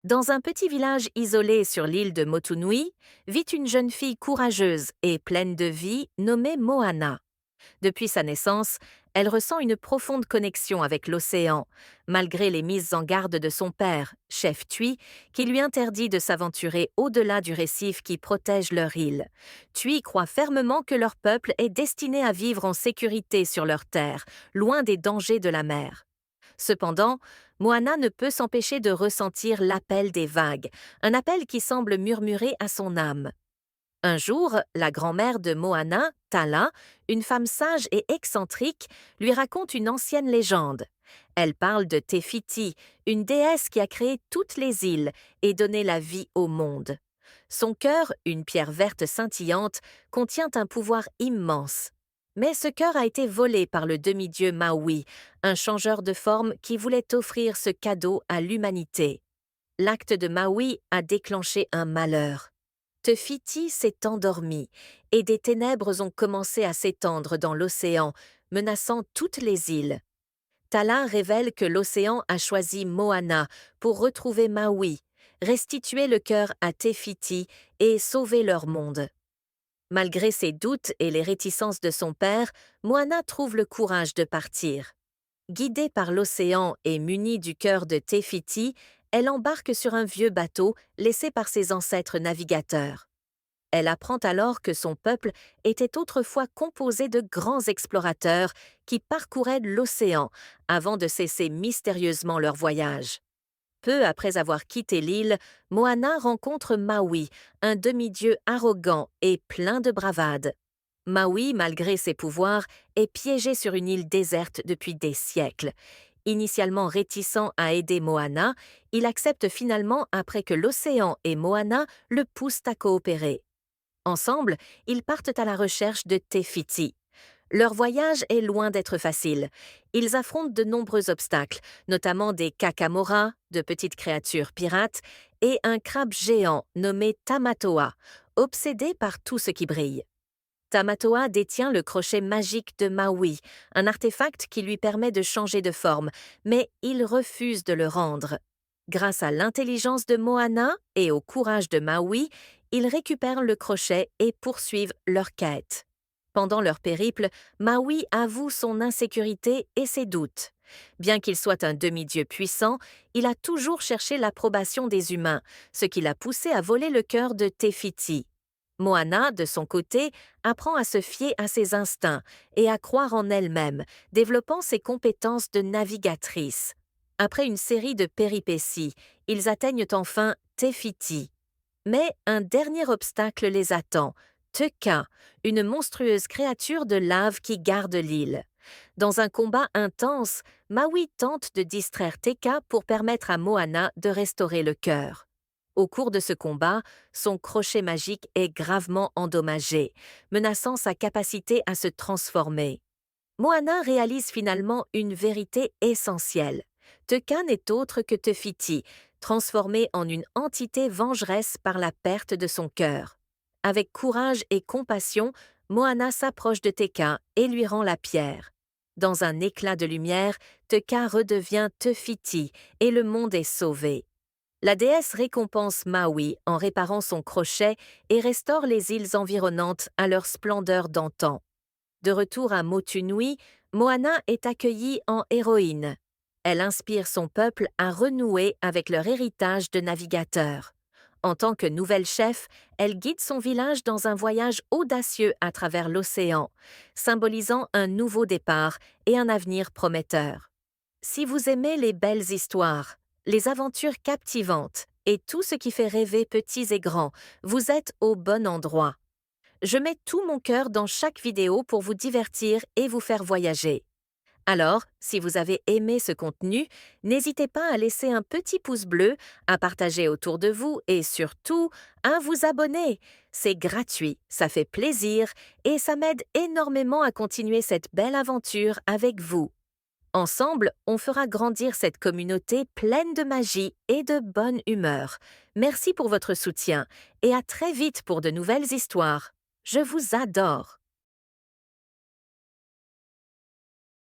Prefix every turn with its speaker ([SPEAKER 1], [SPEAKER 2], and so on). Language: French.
[SPEAKER 1] Dans un petit village isolé sur l'île de Motunui, vit une jeune fille courageuse et pleine de vie nommée Moana. Depuis sa naissance, elle ressent une profonde connexion avec l'océan, malgré les mises en garde de son père, chef Tui, qui lui interdit de s'aventurer au-delà du récif qui protège leur île. Tui croit fermement que leur peuple est destiné à vivre en sécurité sur leur terre, loin des dangers de la mer. Cependant, Moana ne peut s'empêcher de ressentir l'appel des vagues, un appel qui semble murmurer à son âme. Un jour, la grand-mère de Moana, Tala, une femme sage et excentrique, lui raconte une ancienne légende. Elle parle de Tefiti, une déesse qui a créé toutes les îles et donné la vie au monde. Son cœur, une pierre verte scintillante, contient un pouvoir immense. Mais ce cœur a été volé par le demi-dieu Maui, un changeur de forme qui voulait offrir ce cadeau à l'humanité. L'acte de Maui a déclenché un malheur. Te-Fiti s'est endormi et des ténèbres ont commencé à s'étendre dans l'océan, menaçant toutes les îles. Tala révèle que l'océan a choisi Moana pour retrouver Maui, restituer le cœur à Te-Fiti et sauver leur monde. Malgré ses doutes et les réticences de son père, Moana trouve le courage de partir. Guidée par l'océan et munie du cœur de Te-Fiti, elle embarque sur un vieux bateau laissé par ses ancêtres navigateurs. Elle apprend alors que son peuple était autrefois composé de grands explorateurs qui parcouraient l'océan avant de cesser mystérieusement leur voyage. Peu après avoir quitté l'île, Moana rencontre Maui, un demi-dieu arrogant et plein de bravade. Maui, malgré ses pouvoirs, est piégé sur une île déserte depuis des siècles. Initialement réticent à aider Moana, il accepte finalement après que l'océan et Moana le poussent à coopérer. Ensemble, ils partent à la recherche de Te-Fiti. Leur voyage est loin d'être facile. Ils affrontent de nombreux obstacles, notamment des kakamora, de petites créatures pirates, et un crabe géant nommé Tamatoa, obsédé par tout ce qui brille. Tamatoa détient le crochet magique de Maui, un artefact qui lui permet de changer de forme, mais il refuse de le rendre. Grâce à l'intelligence de Moana et au courage de Maui, ils récupèrent le crochet et poursuivent leur quête. Pendant leur périple, Maui avoue son insécurité et ses doutes. Bien qu'il soit un demi-dieu puissant, il a toujours cherché l'approbation des humains, ce qui l'a poussé à voler le cœur de Te-Fiti. Moana, de son côté, apprend à se fier à ses instincts et à croire en elle-même, développant ses compétences de navigatrice. Après une série de péripéties, ils atteignent enfin Te-Fiti. Mais un dernier obstacle les attend, Teka, une monstrueuse créature de lave qui garde l'île. Dans un combat intense, Maui tente de distraire Teka pour permettre à Moana de restaurer le cœur. Au cours de ce combat, son crochet magique est gravement endommagé, menaçant sa capacité à se transformer. Moana réalise finalement une vérité essentielle. Teka n'est autre que Te-Fiti, transformée en une entité vengeresse par la perte de son cœur. Avec courage et compassion, Moana s'approche de Teka et lui rend la pierre. Dans un éclat de lumière, Teka redevient Te-Fiti et le monde est sauvé. La déesse récompense Maui en réparant son crochet et restaure les îles environnantes à leur splendeur d'antan. De retour à Motunui, Moana est accueillie en héroïne. Elle inspire son peuple à renouer avec leur héritage de navigateurs. En tant que nouvelle chef, elle guide son village dans un voyage audacieux à travers l'océan, symbolisant un nouveau départ et un avenir prometteur. Si vous aimez les belles histoires, les aventures captivantes et tout ce qui fait rêver petits et grands, vous êtes au bon endroit. Je mets tout mon cœur dans chaque vidéo pour vous divertir et vous faire voyager. Alors, si vous avez aimé ce contenu, n'hésitez pas à laisser un petit pouce bleu, à partager autour de vous et surtout, à vous abonner. C'est gratuit, ça fait plaisir et ça m'aide énormément à continuer cette belle aventure avec vous. Ensemble, on fera grandir cette communauté pleine de magie et de bonne humeur. Merci pour votre soutien et à très vite pour de nouvelles histoires. Je vous adore.